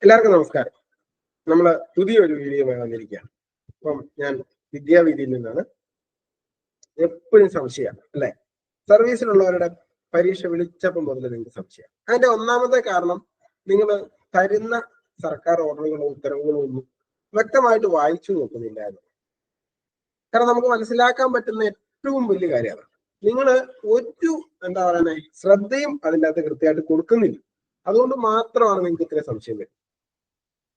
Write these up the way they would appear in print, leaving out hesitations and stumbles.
എല്ലാവർക്കും നമസ്കാരം. നമ്മൾ പുതിയൊരു വീഡിയോയുമായി വന്നിരിക്കുകയാണ്. അപ്പം ഞാൻ വിദ്യാവീതിയിൽ നിന്നാണ്. എപ്പോഴും സംശയമാണ് അല്ലെ, സർവീസിലുള്ളവരുടെ പരീക്ഷ വിളിച്ചപ്പം മുതൽ നിങ്ങൾക്ക് സംശയം. അതിന്റെ ഒന്നാമത്തെ കാരണം നിങ്ങൾ തരുന്ന സർക്കാർ ഓർഡറുകളോ ഉത്തരവുകളോ ഒന്നും വ്യക്തമായിട്ട് വായിച്ചു നോക്കുന്നില്ല എന്ന്. കാരണം നമുക്ക് മനസ്സിലാക്കാൻ പറ്റുന്ന ഏറ്റവും വലിയ കാര്യമാണ് നിങ്ങൾ ഒരു എന്താ പറയുന്നത് ശ്രദ്ധയും അതിൻ്റെ അകത്ത് കൃത്യമായിട്ട് കൊടുക്കുന്നില്ല. അതുകൊണ്ട് മാത്രമാണ് നിങ്ങൾക്ക് ഇത്രയും സംശയം വരുന്നത്.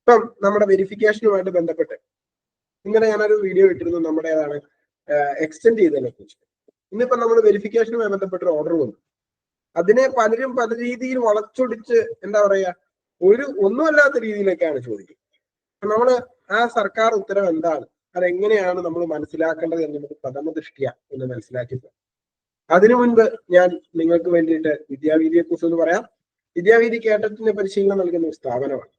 ഇപ്പം നമ്മുടെ വെരിഫിക്കേഷനുമായിട്ട് ബന്ധപ്പെട്ട് ഇന്നലെ ഞാനൊരു വീഡിയോ ഇട്ടിരുന്നു, നമ്മുടെ ഏതാണ് എക്സ്റ്റെൻഡ് ചെയ്തതിനെ കുറിച്ച്. ഇന്നിപ്പോ നമ്മൾ വെരിഫിക്കേഷനുമായി ബന്ധപ്പെട്ടൊരു ഓർഡർ വന്നു. അതിനെ പലരും പല രീതിയിൽ വളച്ചൊടിച്ച് എന്താ പറയാ ഒന്നുമല്ലാത്ത രീതിയിലേക്കാണ് ചോദിക്കുന്നത്. നമ്മള് ആ സർക്കാർ ഉത്തരവ് എന്താണ്, അതെങ്ങനെയാണ് നമ്മൾ മനസ്സിലാക്കേണ്ടത് എന്നുള്ളത് പ്രഥമ ദൃഷ്ടിയ എന്ന് മനസ്സിലാക്കിയത്. അതിനു മുൻപ് ഞാൻ നിങ്ങൾക്ക് വേണ്ടിയിട്ട് വിദ്യാവീതിയെ കുറിച്ച് ഒന്ന് പറയാം. വിദ്യാവീതി കേട്ടറ്റിന് പരിശീലനം നൽകുന്ന ഒരു സ്ഥാപനമാണ്.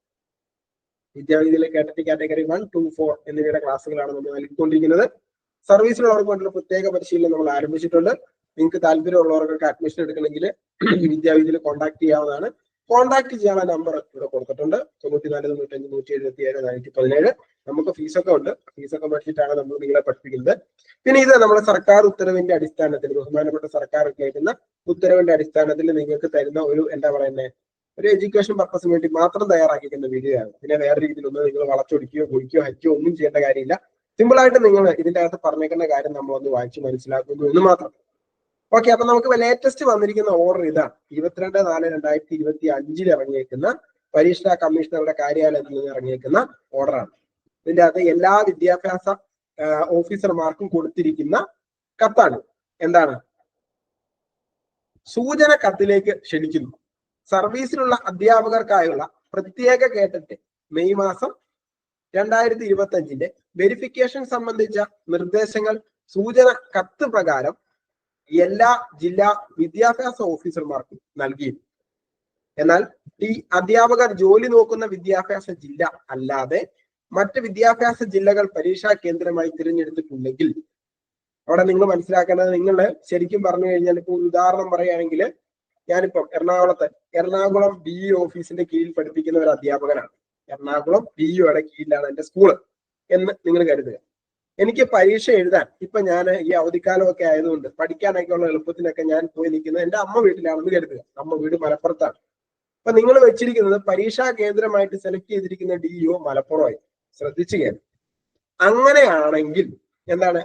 വിദ്യാവീതിയിലെ കേട്ടറ്റ് കാറ്റഗറി 1, 2, 4 എന്നിവയുടെ ക്ലാസ്സുകളാണ് നമ്മൾ നൽകിക്കൊണ്ടിരിക്കുന്നത്. സർവീസിലുള്ളവർക്ക് വേണ്ടിയുള്ള പ്രത്യേക പരിശീലനം നമ്മൾ ആരംഭിച്ചിട്ടുണ്ട്. നിങ്ങൾക്ക് താല്പര്യമുള്ളവർക്ക് അഡ്മിഷൻ എടുക്കണമെങ്കിൽ വിദ്യാവീതിയിൽ കോൺടാക്ട് ചെയ്യാവുന്നതാണ്. കോൺടാക്ട് ചെയ്യാനുള്ള നമ്പർ ഇവിടെ കൊടുത്തിട്ടുണ്ട്. 94 95 177 417. നമുക്ക് ഫീസൊക്കെ ഉണ്ട്. ഫീസൊക്കെ മേടിച്ചിട്ടാണ് നമ്മൾ നിങ്ങളെ പഠിപ്പിക്കുന്നത്. പിന്നെ ഇത് നമ്മുടെ സർക്കാർ ഉത്തരവിന്റെ അടിസ്ഥാനത്തിൽ, ബഹുമാനപ്പെട്ട സർക്കാർ കേൾക്കുന്ന ഉത്തരവിന്റെ അടിസ്ഥാനത്തിൽ നിങ്ങൾക്ക് തരുന്ന ഒരു എന്താ പറയുന്നത് ഒരു എഡ്യൂക്കേഷൻ പർപ്പസിന് വേണ്ടി മാത്രം തയ്യാറാക്കിക്കുന്ന വീഡിയോ ആണ്. പിന്നെ വേറെ രീതിയിലൊന്നും നിങ്ങൾ വളച്ചൊടിക്കുകയോ പൊടിക്കുകയോ ഹരിക്കുകയോ ഒന്നും ചെയ്യേണ്ട കാര്യമില്ല. സിമ്പിൾ ആയിട്ട് നിങ്ങൾ ഇതിന്റെ അകത്ത് പറഞ്ഞേക്കുന്ന കാര്യം നമ്മളൊന്ന് വായിച്ച് മനസ്സിലാക്കുന്നു എന്ന് മാത്രം. ഓക്കെ, അപ്പൊ നമുക്ക് ലേറ്റസ്റ്റ് വന്നിരിക്കുന്ന ഓർഡർ ഇതാണ്. 22/4/2025 ഇറങ്ങിയേക്കുന്ന പരീക്ഷാ കമ്മീഷണറുടെ കാര്യാലയത്തിൽ നിന്ന് ഇറങ്ങിയേക്കുന്ന ഓർഡറാണ്. ഇതിന്റെ അകത്ത് എല്ലാ വിദ്യാഭ്യാസ ഓഫീസർമാർക്കും കൊടുത്തിരിക്കുന്ന കത്താണ്. എന്താണ്? സൂചന കത്തിലേക്ക് ക്ഷണിക്കുന്നു. സർവീസിലുള്ള അധ്യാപകർക്കായുള്ള പ്രത്യേക കേട്ടറ്റ് മെയ് മാസം 2025 വെരിഫിക്കേഷൻ സംബന്ധിച്ച നിർദ്ദേശങ്ങൾ സൂചന കത്ത് പ്രകാരം എല്ലാ ജില്ലാ വിദ്യാഭ്യാസ ഓഫീസർമാർക്കും നൽകിയിരുന്നു. എന്നാൽ ഈ അധ്യാപകർ ജോലി നോക്കുന്ന വിദ്യാഭ്യാസ ജില്ല അല്ലാതെ മറ്റ് വിദ്യാഭ്യാസ ജില്ലകൾ പരീക്ഷാ കേന്ദ്രമായി തിരഞ്ഞെടുത്തിട്ടുണ്ടെങ്കിൽ, അവിടെ നിങ്ങൾ മനസ്സിലാക്കേണ്ടത്, നിങ്ങൾ ശരിക്കും പറഞ്ഞു കഴിഞ്ഞാൽ ഇപ്പോൾ ഒരു ഉദാഹരണം പറയുകയാണെങ്കിൽ, ഞാനിപ്പം എറണാകുളം DE ഓഫീസിന്റെ കീഴിൽ പഠിപ്പിക്കുന്ന ഒരു അധ്യാപകനാണ്. എറണാകുളം DEയുടെ കീഴിലാണ് എന്റെ സ്കൂള് എന്ന് നിങ്ങൾ കരുതുക. എനിക്ക് പരീക്ഷ എഴുതാൻ ഇപ്പൊ ഞാൻ ഈ അവധിക്കാലമൊക്കെ ആയതുകൊണ്ട് പഠിക്കാനൊക്കെ ഉള്ള എളുപ്പത്തിനൊക്കെ ഞാൻ പോയി നിൽക്കുന്നത് എന്റെ അമ്മ വീട്ടിലാണെന്ന് കരുതുക. അമ്മ വീട് മലപ്പുറത്താണ്. അപ്പൊ നിങ്ങൾ വെച്ചിരിക്കുന്നത് പരീക്ഷാ കേന്ദ്രമായിട്ട് സെലക്ട് ചെയ്തിരിക്കുന്ന DEO മലപ്പുറമായി. ശ്രദ്ധിച്ചു കേൾക്കും. അങ്ങനെയാണെങ്കിൽ എന്താണ്?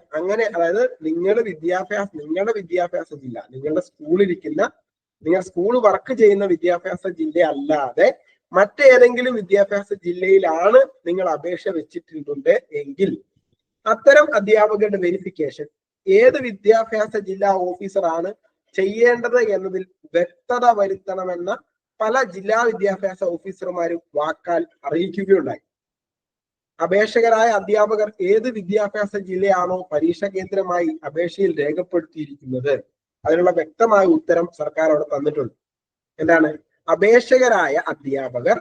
അതായത് നിങ്ങളുടെ വിദ്യാഭ്യാസ ജില്ല, നിങ്ങൾ സ്കൂൾ വർക്ക് ചെയ്യുന്ന വിദ്യാഭ്യാസ ജില്ല അല്ലാതെ മറ്റേതെങ്കിലും വിദ്യാഭ്യാസ ജില്ലയിലാണ് നിങ്ങൾ അപേക്ഷ വെച്ചിട്ടുണ്ട് എങ്കിൽ അത്തരം അധ്യാപകരുടെ വെരിഫിക്കേഷൻ ഏത് വിദ്യാഭ്യാസ ജില്ലാ ഓഫീസറാണ് ചെയ്യേണ്ടത് എന്നതിൽ വ്യക്തത വരുത്തണമെന്ന പല ജില്ലാ വിദ്യാഭ്യാസ ഓഫീസർമാരും വാക്കാൽ അറിയിക്കുകയുണ്ടായി. അപേക്ഷകരായ അധ്യാപകർ ഏത് വിദ്യാഭ്യാസ ജില്ലയാണോ പരീക്ഷ കേന്ദ്രമായി അപേക്ഷയിൽ രേഖപ്പെടുത്തിയിരിക്കുന്നത് അതിനുള്ള വ്യക്തമായ ഉത്തരം സർക്കാർ അവിടെ തന്നിട്ടുണ്ട്. എന്താണ്? അപേക്ഷകരായ അധ്യാപകർ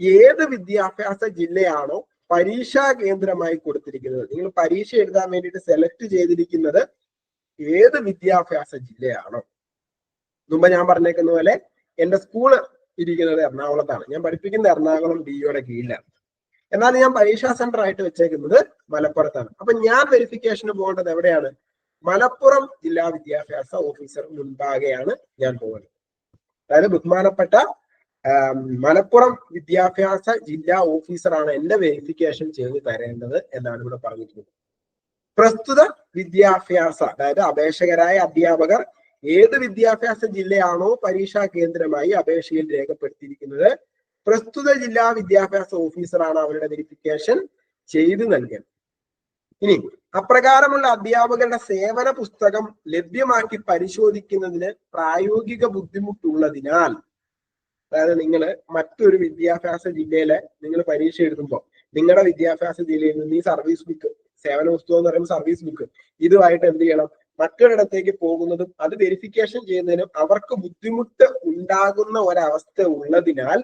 ഏത് വിദ്യാഭ്യാസ ജില്ലയാണോ പരീക്ഷാ കേന്ദ്രമായി കൊടുത്തിരിക്കുന്നത്, നിങ്ങൾ പരീക്ഷ എഴുതാൻ വേണ്ടിയിട്ട് സെലക്ട് ചെയ്തിരിക്കുന്നത് ഏത് വിദ്യാഭ്യാസ ജില്ലയാണോ. മുമ്പ് ഞാൻ പറഞ്ഞേക്കുന്ന പോലെ എന്റെ സ്കൂള് ഇരിക്കുന്നത് എറണാകുളത്താണ്. ഞാൻ പഠിപ്പിക്കുന്ന എറണാകുളം DEയുടെ കീഴിലാണ്. എന്നാൽ ഞാൻ പരീക്ഷാ സെന്റർ ആയിട്ട് വെച്ചേക്കുന്നത് മലപ്പുറത്താണ്. അപ്പൊ ഞാൻ വെരിഫിക്കേഷന് പോകേണ്ടത് എവിടെയാണ്? മലപ്പുറം ജില്ലാ വിദ്യാഭ്യാസ ഓഫീസർ മുൻപാകെയാണ് ഞാൻ പോകുന്നത്. അതായത് ബഹുമാനപ്പെട്ട മലപ്പുറം വിദ്യാഭ്യാസ ജില്ലാ ഓഫീസറാണ് എന്റെ വെരിഫിക്കേഷൻ ചെയ്ത് തരേണ്ടത് എന്നാണ് ഇവിടെ പറഞ്ഞിരിക്കുന്നത്. പ്രസ്തുത വിദ്യാഭ്യാസ, അതായത് അപേക്ഷകരായ അധ്യാപകർ ഏത് വിദ്യാഭ്യാസ ജില്ലയാണോ പരീക്ഷാ കേന്ദ്രമായി അപേക്ഷയിൽ രേഖപ്പെടുത്തിയിരിക്കുന്നത് പ്രസ്തുത ജില്ലാ വിദ്യാഭ്യാസ ഓഫീസറാണ് അവരുടെ വെരിഫിക്കേഷൻ ചെയ്തു നൽകേണ്ടത്. ഇനി അപ്രകാരമുള്ള അധ്യാപകരുടെ സേവന പുസ്തകം ലഭ്യമാക്കി പരിശോധിക്കുന്നതിന് പ്രായോഗിക ബുദ്ധിമുട്ടുള്ളതിനാൽ, അതായത് നിങ്ങൾ മറ്റൊരു വിദ്യാഭ്യാസ ജില്ലയിലെ നിങ്ങൾ പരീക്ഷ എഴുതുമ്പോൾ നിങ്ങളുടെ വിദ്യാഭ്യാസ ജില്ലയിൽ നിന്ന് ഈ സർവീസ് ബുക്ക്, സേവന പുസ്തകം എന്ന് പറയുമ്പോൾ സർവീസ് ബുക്ക്, ഇതുമായിട്ട് എന്ത് ചെയ്യണം? മറ്റൊരിടത്തേക്ക് പോകുന്നതും അത് വെരിഫിക്കേഷൻ ചെയ്യുന്നതിനും അവർക്ക് ബുദ്ധിമുട്ട് ഉണ്ടാകുന്ന ഒരവസ്ഥ ഉള്ളതിനാൽ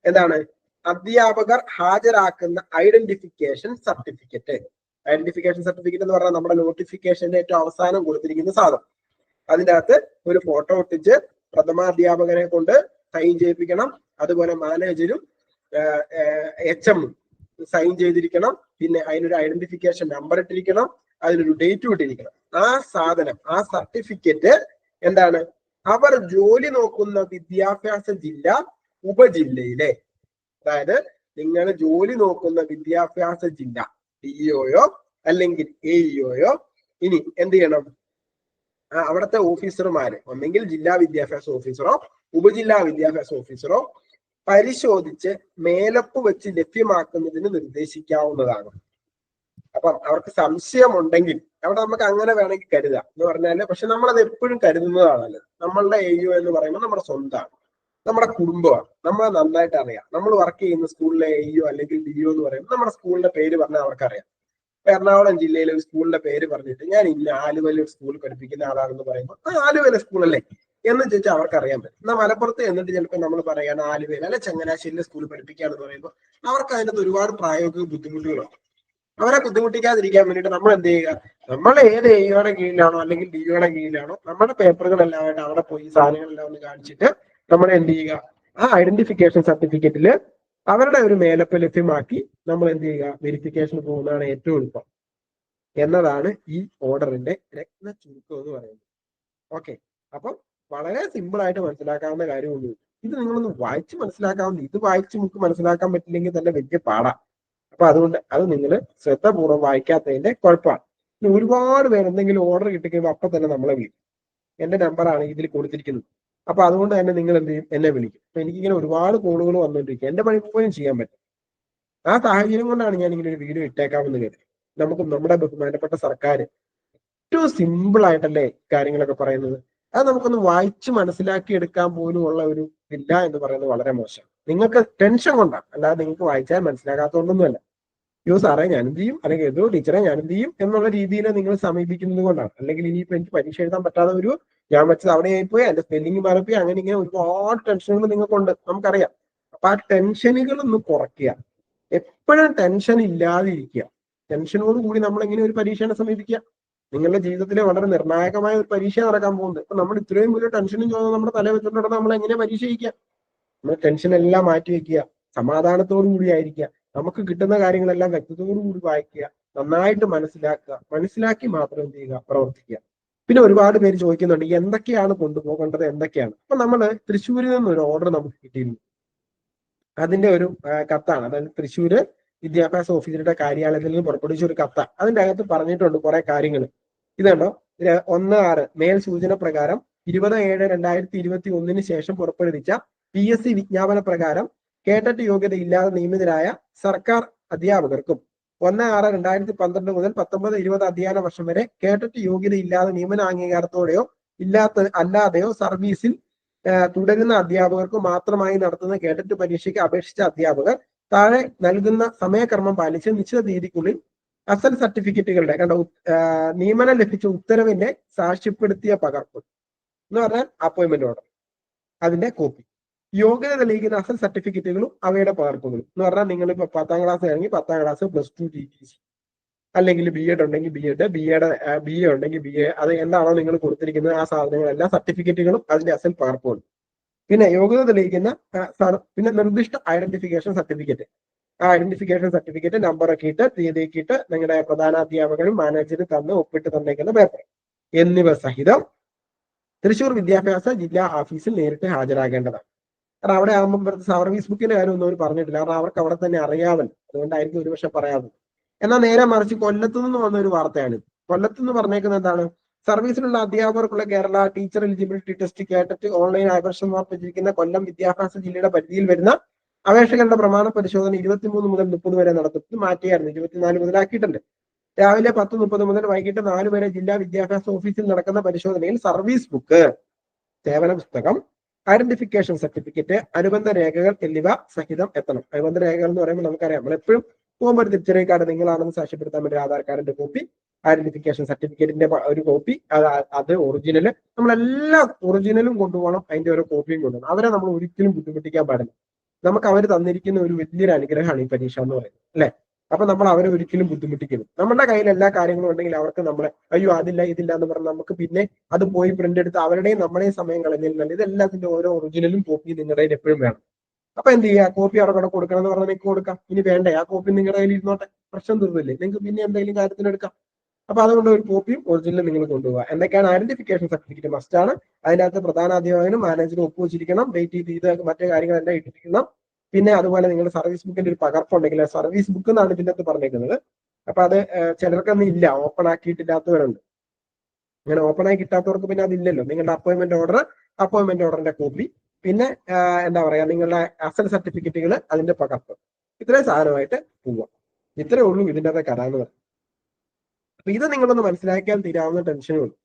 എന്താണ്? അധ്യാപകർ ഹാജരാക്കുന്ന ഐഡന്റിഫിക്കേഷൻ സർട്ടിഫിക്കറ്റ് എന്ന് പറഞ്ഞാൽ നമ്മുടെ നോട്ടിഫിക്കേഷന്റെ ഏറ്റവും അവസാനം കൊടുത്തിരിക്കുന്ന സാധനം. അതിൻ്റെ അകത്ത് ഒരു ഫോട്ടോ ഒട്ടിച്ച് പ്രഥമാധ്യാപകനെ കൊണ്ട് സൈൻ ചെയ്യിപ്പിക്കണം. അതുപോലെ മാനേജരും HM സൈൻ ചെയ്തിരിക്കണം, പിന്നെ അതിനൊരു ഐഡന്റിഫിക്കേഷൻ നമ്പർ ഇട്ടിരിക്കണം, അതിനൊരു ഡേറ്റും ഇട്ടിരിക്കണം. ആ സാധനം, ആ സർട്ടിഫിക്കറ്റ് എന്താണ്, അവർ ജോലി നോക്കുന്ന വിദ്യാഭ്യാസ ജില്ല, ഉപജില്ലയിലെ, അതായത് നിങ്ങൾ ജോലി നോക്കുന്ന വിദ്യാഭ്യാസ ജില്ല DEOയോ അല്ലെങ്കിൽ AEOയോ ഇനി എന്ത് ചെയ്യണം, അവിടുത്തെ ഓഫീസർമാര് ഒന്നെങ്കിൽ ജില്ലാ വിദ്യാഭ്യാസ ഓഫീസറോ ഉപജില്ലാ വിദ്യാഭ്യാസ ഓഫീസറോ പരിശോധിച്ച് മേലപ്പ് വെച്ച് ലഭ്യമാക്കുന്നതിന് നിർദ്ദേശിക്കാവുന്നതാണ്. അപ്പം അവർക്ക് സംശയമുണ്ടെങ്കിൽ അവിടെ നമുക്ക് അങ്ങനെ വേണമെങ്കിൽ കരുതാം എന്ന് പറഞ്ഞാല്, പക്ഷെ നമ്മളത് എപ്പോഴും കരുതുന്നതാണല്ലോ. നമ്മളുടെ AEO എന്ന് പറയുമ്പോൾ നമ്മുടെ സ്വന്തമാണ്, നമ്മുടെ കുടുംബമാണ്, നമ്മളെ നന്നായിട്ട് അറിയാം. നമ്മൾ വർക്ക് ചെയ്യുന്ന സ്കൂളിലെ AEO അല്ലെങ്കിൽ DEO എന്ന് പറയുമ്പോൾ നമ്മുടെ സ്കൂളിന്റെ പേര് പറഞ്ഞാൽ അവർക്കറിയാം. എറണാകുളം ജില്ലയിലെ ഒരു സ്കൂളിന്റെ പേര് പറഞ്ഞിട്ട് ഞാൻ ഇന്ന ആലുവയിലെ ഒരു സ്കൂളിൽ പഠിപ്പിക്കുന്ന ആളാണെന്ന് പറയുമ്പോൾ ആലുവയിലെ സ്കൂളല്ലേ എന്ന് ചോദിച്ചാൽ അവർക്ക് അറിയാൻ പറ്റും. എന്നാൽ മലപ്പുറത്ത് എന്നിട്ട് ചിലപ്പോൾ നമ്മൾ പറയാണ് ആലുവയിൽ അല്ലെ ചങ്ങനാശ്ശേരിയിലെ സ്കൂളിൽ പഠിപ്പിക്കുകയാണെന്ന് പറയുമ്പോൾ അവർക്ക് അതിനകത്ത് ഒരുപാട് പ്രായോഗിക ബുദ്ധിമുട്ടുകളുണ്ട്. അവരെ ബുദ്ധിമുട്ടിക്കാതിരിക്കാൻ വേണ്ടിയിട്ട് നമ്മൾ എന്ത് ചെയ്യുക, നമ്മൾ ഏത് AEOയുടെ കീഴിലാണോ അല്ലെങ്കിൽ DEOയുടെ കീഴിലാണോ നമ്മുടെ പേപ്പറുകളെല്ലാം അവിടെ പോയി സാധനങ്ങളെല്ലാം ഒന്ന് കാണിച്ചിട്ട് നമ്മൾ എന്ത് ചെയ്യുക, ആ ഐഡന്റിഫിക്കേഷൻ സർട്ടിഫിക്കറ്റില് അവരുടെ ഒരു മേലപ്പ് ലഭ്യമാക്കി നമ്മൾ എന്ത് ചെയ്യുക, വെരിഫിക്കേഷന് പോകുന്നതാണ് ഏറ്റവും എളുപ്പം എന്നതാണ് ഈ ഓർഡറിന്റെ രത്ന ചുരുക്കം എന്ന് പറയുന്നത്. ഓക്കെ, അപ്പം വളരെ സിമ്പിൾ ആയിട്ട് മനസ്സിലാക്കാവുന്ന കാര്യമുള്ളൂ. ഇത് നിങ്ങളൊന്ന് വായിച്ച് മനസ്സിലാക്കാവുന്ന, ഇത് വായിച്ച് നമുക്ക് മനസ്സിലാക്കാൻ പറ്റില്ലെങ്കിൽ തന്നെ വലിയ പാടാ. അപ്പൊ അതുകൊണ്ട് അത് നിങ്ങൾ ശ്രദ്ധാപൂർവ്വം വായിക്കാത്തതിന്റെ കുഴപ്പമാണ്. ഒരുപാട് പേര് എന്തെങ്കിലും ഓർഡർ കിട്ടിക്കഴിയുമ്പോൾ അപ്പൊ തന്നെ നമ്മളെ വിളിക്കും. എന്റെ നമ്പറാണ് ഇതിൽ കൊടുത്തിരിക്കുന്നത്. അപ്പൊ അതുകൊണ്ട് തന്നെ നിങ്ങൾ എന്ത് ചെയ്യും, എന്നെ വിളിക്കും. അപ്പൊ എനിക്കിങ്ങനെ ഒരുപാട് കോളുകൾ വന്നുകൊണ്ടിരിക്കും, എന്റെ പണി പോലും ചെയ്യാൻ പറ്റും. ആ സാഹചര്യം കൊണ്ടാണ് ഞാൻ ഇങ്ങനെ ഒരു വീഡിയോ ഇട്ടേക്കാമെന്ന് കരുതി. നമുക്ക് നമ്മുടെ ബഹുമാനപ്പെട്ട സർക്കാർ ഏറ്റവും സിമ്പിൾ ആയിട്ടല്ലേ കാര്യങ്ങളൊക്കെ പറയുന്നത്. അത് നമുക്കൊന്ന് വായിച്ച് മനസ്സിലാക്കി എടുക്കാൻ പോലും ഉള്ള ഒരു ഇല്ല എന്ന് പറയുന്നത് വളരെ മോശം. നിങ്ങൾക്ക് ടെൻഷൻ കൊണ്ടാണ്, അല്ലാതെ നിങ്ങൾക്ക് വായിച്ചാൽ മനസ്സിലാക്കാത്തതുകൊണ്ടൊന്നുമല്ല. യോ സാറേ ഞാനെന്ത് ചെയ്യും, അല്ലെങ്കിൽ ഏതോ ടീച്ചറെ ഞാനെന്ത് ചെയ്യും എന്നുള്ള രീതിയിൽ നിങ്ങൾ സമീപിക്കുന്നത് കൊണ്ടാണ്. അല്ലെങ്കിൽ ഇനിയിപ്പോ എനിക്ക് പരീക്ഷ എഴുതാൻ പറ്റാതെ ഒരു ഞാൻ വെച്ചത് അവിടെ ആയിപ്പോയി, എന്റെ സ്പെല്ലിംഗ് മാറിപ്പോയി, അങ്ങനെ ഇങ്ങനെ ഒരുപാട് ടെൻഷനുകൾ നിങ്ങൾക്കുണ്ട്, നമുക്കറിയാം. അപ്പൊ ആ ടെൻഷനുകൾ ഒന്ന് കുറയ്ക്കുക, എപ്പോഴും ടെൻഷൻ ഇല്ലാതിരിക്കുക. ടെൻഷനോട് കൂടി നമ്മൾ എങ്ങനെ ഒരു പരീക്ഷയെ സമീപിക്കുക? നിങ്ങളുടെ ജീവിതത്തിലെ വളരെ നിർണായകമായ ഒരു പരീക്ഷ നടക്കാൻ പോകുന്നത്. അപ്പൊ നമ്മൾ ഇത്രയും വലിയ ടെൻഷനും ചോദിച്ചാൽ നമ്മുടെ തല വെച്ചിട്ടുണ്ടെങ്കിൽ നമ്മൾ എങ്ങനെ പരീക്ഷ ജയിക്കുക? നമ്മൾ ടെൻഷൻ എല്ലാം മാറ്റി വെക്കുക, സമാധാനത്തോടു കൂടി ആയിരിക്കുക, നമുക്ക് കിട്ടുന്ന കാര്യങ്ങളെല്ലാം വ്യക്തതയോടു കൂടി വായിക്കുക, നന്നായിട്ട് മനസ്സിലാക്കുക, മനസ്സിലാക്കി മാത്രം എന്ത് ചെയ്യുക, പ്രവർത്തിക്കുക. പിന്നെ ഒരുപാട് പേര് ചോദിക്കുന്നുണ്ട് എന്തൊക്കെയാണ് കൊണ്ടുപോകേണ്ടത്, എന്തൊക്കെയാണ്. അപ്പൊ നമ്മൾ തൃശ്ശൂരിൽ നിന്നൊരു ഓർഡർ നമുക്ക് കിട്ടിയിരുന്നു. അതിന്റെ ഒരു കത്താണ്, അതായത് തൃശ്ശൂര് വിദ്യാഭ്യാസ ഓഫീസറുടെ കാര്യാലയത്തിൽ നിന്ന് പുറപ്പെടുവിച്ച ഒരു കത്ത. അതിന്റെ അകത്ത് പറഞ്ഞിട്ടുണ്ട് കുറെ കാര്യങ്ങൾ. ഇതുണ്ടോ, 1/6 മേൽ സൂചന പ്രകാരം 20/7/2021 ശേഷം പുറപ്പെടുവിച്ച PSC വിജ്ഞാപന പ്രകാരം കേട്ടറ്റ് യോഗ്യത ഇല്ലാതെ നിയമിതരായ സർക്കാർ അധ്യാപകർക്കും 1/6/2012 മുതൽ 19-20 അധ്യയന വർഷം വരെ കേട്ടറ്റ് യോഗ്യത ഇല്ലാതെ നിയമന അംഗീകാരത്തോടെയോ അല്ലാതെയോ സർവീസിൽ തുടരുന്ന അധ്യാപകർക്ക് മാത്രമായി നടത്തുന്ന കേട്ടറ്റ് പരീക്ഷയ്ക്ക് അപേക്ഷിച്ച അധ്യാപകർ താഴെ നൽകുന്ന സമയക്രമം പാലിച്ച് നിശ്ചിത തീയതിക്കുള്ളിൽ അസൽ സർട്ടിഫിക്കറ്റുകളുടെ നിയമനം ലഭിച്ച ഉത്തരവിന്റെ സാക്ഷ്യപ്പെടുത്തിയ പകർപ്പ് എന്ന് പറഞ്ഞാൽ അപ്പോയിന്റ്മെന്റ് ഓർഡർ, അതിന്റെ കോപ്പി, യോഗ്യത തെളിയിക്കുന്ന അസൽ സർട്ടിഫിക്കറ്റുകളും അവയുടെ പകർപ്പുകളും എന്ന് പറഞ്ഞാൽ നിങ്ങളിപ്പോ 10ാം ക്ലാസ് ആണെങ്കിൽ 10ാം ക്ലാസ്, +2 TTC, അല്ലെങ്കിൽ BEd ഉണ്ടെങ്കിൽ BE ഉണ്ടെങ്കിൽ BA, അത് എന്താണോ നിങ്ങൾ കൊടുത്തിരിക്കുന്നത് ആ സാധനങ്ങളെല്ലാം സർട്ടിഫിക്കറ്റുകളും അതിന്റെ അസൽ പകർപ്പുകളും. പിന്നെ യോഗ്യത തെളിയിക്കുന്ന പിന്നെ നിർദ്ദിഷ്ട ഐഡന്റിഫിക്കേഷൻ സർട്ടിഫിക്കറ്റ്, ആ ഐഡന്റിഫിക്കേഷൻ സർട്ടിഫിക്കറ്റ് നമ്പറൊക്കെ ഇട്ട് തീയതിയൊക്കെ ഇട്ട് നിങ്ങളുടെ പ്രധാനാധ്യാപകരും മാനേജരും തന്ന് ഒപ്പിട്ട് തന്നേക്കുന്ന പേപ്പർ എന്നിവ സഹിതം തൃശ്ശൂർ വിദ്യാഭ്യാസ ജില്ലാ ഓഫീസിൽ നേരിട്ട് ഹാജരാകേണ്ടതാണ്. കാരണം അവിടെ ആകുമ്പോൾ സർവീസ് ബുക്കിന്റെ കാര്യമൊന്നും അവർ പറഞ്ഞിട്ടില്ല, കാരണം അവർക്ക് അവിടെ തന്നെ അറിയാമല്ലോ, അതുകൊണ്ടായിരിക്കും ഒരുപക്ഷെ പറയാതെ. എന്നാൽ നേരെ മറിച്ച് കൊല്ലത്തു നിന്ന് വന്ന ഒരു വാർത്തയാണ്. കൊല്ലത്തുനിന്ന് പറഞ്ഞേക്കുന്നത് എന്താണ്, സർവീസിലുള്ള അധ്യാപകർക്കുള്ള Kerala teacher eligibility test KTET online അപേക്ഷ സമർപ്പിച്ചിരിക്കുന്ന കൊല്ലം വിദ്യാഭ്യാസ ജില്ലയുടെ പരിധിയിൽ വരുന്ന അപേക്ഷകരുടെ പ്രമാണ പരിശോധന 23 മുതൽ 30 വരെ നടത്തും. ഇത് മാറ്റിയായിരുന്നു, 24 മുതലാക്കിയിട്ടുണ്ട്. രാവിലെ 10:30 മുതൽ വൈകിട്ട് 4 വരെ ജില്ലാ വിദ്യാഭ്യാസ ഓഫീസിൽ നടക്കുന്ന പരിശോധനയിൽ സർവീസ് ബുക്ക്, സേവന പുസ്തകം, ഐഡന്റിഫിക്കേഷൻ സർട്ടിഫിക്കറ്റ്, അനുബന്ധ രേഖകൾ എന്നിവ സഹിതം എത്തണം. അനുബന്ധ രേഖകൾ എന്ന് പറയുമ്പോൾ നമുക്കറിയാം, നമ്മളെപ്പോഴും പോകുമ്പോൾ ഒരു തിരിച്ചറിയൽ കാർഡ് നിങ്ങളാണെന്ന് സാക്ഷ്യപ്പെടുത്താൻ വേണ്ടി ആധാർ കാർഡിന്റെ കോപ്പി, ഐഡന്റിഫിക്കേഷൻ സർട്ടിഫിക്കറ്റിന്റെ ഒരു കോപ്പി, അത് ഒറിജിനല്, നമ്മളെല്ലാം ഒറിജിനലും കൊണ്ടുപോകണം, അതിന്റെ ഓരോ കോപ്പിയും കൊണ്ടുപോകണം. അവരെ നമ്മൾ ഒരിക്കലും ബുദ്ധിമുട്ടിക്കാൻ പാടില്ല. നമുക്ക് അവർ തന്നിരിക്കുന്ന ഒരു വലിയൊരു അനുഗ്രഹമാണ് ഈ പരീക്ഷ എന്ന് പറയുന്നത്, അല്ലെ? അപ്പൊ നമ്മൾ അവരെ ഒരിക്കലും ബുദ്ധിമുട്ടിക്കരുത്. നമ്മുടെ കയ്യിൽ എല്ലാ കാര്യങ്ങളും ഉണ്ടെങ്കിൽ അവർക്ക് നമ്മളെ അയ്യോ അതില്ല ഇതില്ല എന്ന് പറഞ്ഞാൽ നമുക്ക് പിന്നെ അത് പോയി പ്രിന്റ് എടുത്ത് അവരുടെയും നമ്മുടെയും സമയം കളഞ്ഞാൽ ഇതെല്ലാത്തിന്റെ ഓരോ ഒറിജിനലും കോപ്പിയും നിങ്ങളുടെ കയ്യിൽ എപ്പോഴും വേണം. അപ്പൊ എന്ത് ചെയ്യുക, കോപ്പി അവിടെ കൂടെ കൊടുക്കണം എന്ന് പറഞ്ഞാൽ നിങ്ങൾക്ക് കൊടുക്കാം. ഇനി വേണ്ടേ, ആ കോപ്പി നിങ്ങളുടെ കയ്യിൽ ഇരുന്നോട്ടെ, പ്രശ്നം തീർന്നില്ലേ, നിങ്ങൾക്ക് പിന്നെ എന്തെങ്കിലും കാര്യത്തിന് എടുക്കാം. അപ്പൊ അതുകൊണ്ട് ഒരു കോപ്പിയും ഒറിജിനലും നിങ്ങൾ കൊണ്ടുപോകുക. എന്തൊക്കെയാണ് ഐഡന്റിഫിക്കേഷൻ സർട്ടിഫിക്കറ്റ് മസ്റ്റ് ആണ്. അതിനകത്ത് പ്രധാന അധ്യാപകനും മാനേജറും ഒപ്പുവെച്ചിരിക്കണം, ഡേറ്റ് ചെയ്ത് മറ്റു കാര്യങ്ങളെല്ലാം ഇട്ടിരിക്കണം. പിന്നെ അതുപോലെ നിങ്ങളുടെ സർവീസ് ബുക്കിന്റെ ഒരു പകർപ്പുണ്ടെങ്കിൽ, സർവീസ് ബുക്ക് എന്നാണ് ഇതിന്റെ അകത്ത് പറഞ്ഞേക്കുന്നത്. അപ്പൊ അത് ചിലർക്കൊന്നും ഇല്ല, ഓപ്പൺ ആക്കിയിട്ടില്ലാത്തവരുണ്ട്. അങ്ങനെ ഓപ്പൺ ആയി കിട്ടാത്തവർക്ക് പിന്നെ അതില്ലല്ലോ. നിങ്ങളുടെ അപ്പോയിന്റ്മെന്റ് ഓർഡറിന്റെ കോപ്പി, പിന്നെ എന്താ പറയാ, നിങ്ങളുടെ അസൽ സർട്ടിഫിക്കറ്റുകൾ, അതിന്റെ പകർപ്പ്, ഇത്രയും സാധനമായിട്ട് പോവുക. ഇത്രയേ ഉള്ളൂ ഇതിൻ്റെ അകത്തെ കഥ എന്ന് പറയുന്നത്. അപ്പൊ ഇത് നിങ്ങളൊന്ന് മനസ്സിലാക്കിയാൽ തീരാവുന്ന ടെൻഷനും ഉണ്ട്.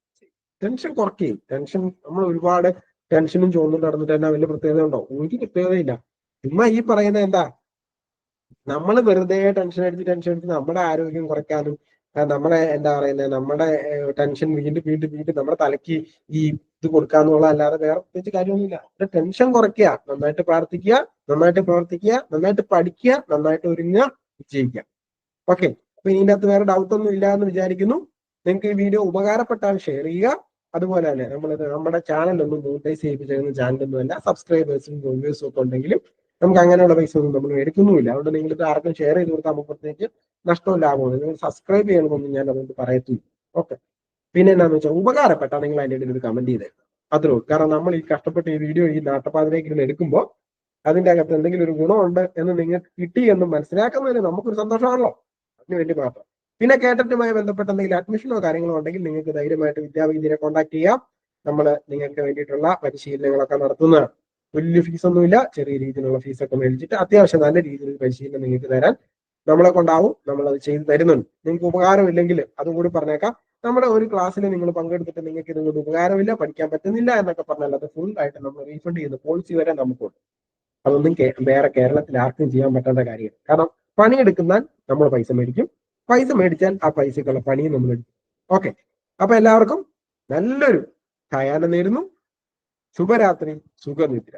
ടെൻഷൻ കുറയ്ക്കുകയും, ടെൻഷൻ നമ്മൾ ഒരുപാട് ടെൻഷനും ചോദിച്ചു നടന്നിട്ട് തന്നെ വലിയ പ്രത്യേകത ഉണ്ടോ? ഒരു പ്രത്യേകതയില്ല. ചുമ്മാ ഈ പറയുന്ന എന്താ, നമ്മൾ വെറുതെ ടെൻഷൻ അടിച്ച് നമ്മുടെ ആരോഗ്യം കുറയ്ക്കാനും, നമ്മളെ എന്താ പറയുന്നത്, നമ്മുടെ ടെൻഷൻ വീണ്ടും നമ്മുടെ തലയ്ക്ക് ഈ ഇത് കൊടുക്കാന്നുള്ള അല്ലാതെ വേറെ പ്രത്യേകിച്ച് കാര്യമൊന്നുമില്ല. ടെൻഷൻ കുറയ്ക്കുക, നന്നായിട്ട് പ്രാർത്ഥിക്കുക, നന്നായിട്ട് പ്രവർത്തിക്കുക, നന്നായിട്ട് പഠിക്കുക, നന്നായിട്ട് ഒരുങ്ങുക, വിജയിക്കുക. ഓക്കെ, അപ്പൊ ഇതിൻ്റെ അകത്ത് വേറെ ഡൗട്ട് ഒന്നും ഇല്ല എന്ന് വിചാരിക്കുന്നു. നിങ്ങൾക്ക് ഈ വീഡിയോ ഉപകാരപ്പെട്ടാൽ ഷെയർ ചെയ്യുക. അതുപോലെ തന്നെ നമ്മുടെ ചാനലൊന്നും മോണിറ്റൈസ് ചെയ്യിപ്പിച്ചിരുന്ന ചാനലൊന്നും അല്ല. സബ്സ്ക്രൈബേഴ്സും വ്യൂവേഴ്സും ഒക്കെ ഉണ്ടെങ്കിലും നമുക്ക് അങ്ങനെയുള്ള പൈസ ഒന്നും നമ്മൾ എടുക്കുന്നുമില്ല. അതുകൊണ്ട് നിങ്ങൾ ഇത് ആർക്കും ഷെയർ ചെയ്ത് കൊടുത്താൽ നമുക്ക് പ്രത്യേകിച്ച് നഷ്ടവും ലാഭവും. നിങ്ങൾ സബ്സ്ക്രൈബ് ചെയ്യണമെന്നൊന്നും ഞാൻ അതുകൊണ്ട് പറയത്തില്ല. ഓക്കെ, പിന്നെ എന്താണെന്ന് വെച്ചാൽ ഉപകാരപ്പെട്ടാൽ നിങ്ങൾ അതിൻ്റെ ഇടയിൽ ഒരു കമന്റ് ചെയ്തേക്കാം. അത്രേ ഉള്ളൂ. കാരണം നമ്മൾ ഈ കഷ്ടപ്പെട്ട് ഈ വീഡിയോ ഈ നാട്ടപ്പാതിലേക്ക് ഇരുന്ന് എടുക്കുമ്പോൾ അതിൻ്റെ അകത്ത് എന്തെങ്കിലും ഒരു ഗുണമുണ്ട് എന്ന് നിങ്ങൾക്ക് കിട്ടി എന്ന് മനസ്സിലാക്കുന്നതിന് നമുക്കൊരു സന്തോഷമാണല്ലോ. അതിന് വേണ്ടി മാത്രം. പിന്നെ കേട്ടറ്റുമായി ബന്ധപ്പെട്ട എന്തെങ്കിലും അഡ്മിഷനോ കാര്യങ്ങളോ ഉണ്ടെങ്കിൽ നിങ്ങൾക്ക് ധൈര്യമായിട്ട് വിദ്യാവൈദ്യരെ കോൺടാക്ട് ചെയ്യാം. നമ്മൾ നിങ്ങൾക്ക് വേണ്ടിയിട്ടുള്ള പരിശീലനങ്ങളൊക്കെ നടത്തുന്നതാണ്. വലിയ ഫീസൊന്നുമില്ല, ചെറിയ രീതിയിലുള്ള ഫീസൊക്കെ മേടിച്ചിട്ട് അത്യാവശ്യം നല്ല രീതിയിൽ പരിശീലനം നിങ്ങൾക്ക് തരാൻ നമ്മളെ കൊണ്ടാവും. നമ്മളത് ചെയ്ത് തരുന്നുണ്ട്. നിങ്ങൾക്ക് ഉപകാരമില്ലെങ്കിൽ അതുകൂടി പറഞ്ഞേക്കാം. നമ്മുടെ ഒരു ക്ലാസ്സിൽ നിങ്ങൾ പങ്കെടുത്തിട്ട് നിങ്ങൾക്ക് ഇതുകൊണ്ട് ഉപകാരമില്ല, പഠിക്കാൻ പറ്റുന്നില്ല എന്നൊക്കെ പറഞ്ഞാൽ അത് ഫുൾ ആയിട്ട് നമ്മൾ റീഫണ്ട് ചെയ്യുന്ന പോളിസി വരെ നമുക്കുണ്ട്. അതൊന്നും വേറെ കേരളത്തിൽ ആർക്കും ചെയ്യാൻ പറ്റാത്ത കാര്യമാണ്. കാരണം പണിയെടുക്കുന്നാൽ നമ്മൾ പൈസ മേടിക്കും, പൈസ മേടിച്ചാൽ ആ പൈസക്കുള്ള പണിയും നമ്മൾ എടുക്കും. ഓക്കെ, അപ്പൊ എല്ലാവർക്കും നല്ലൊരു സായാഹ്നം നേരുന്നു. ശുഭരാത്രി, സുഖനിദ്ര.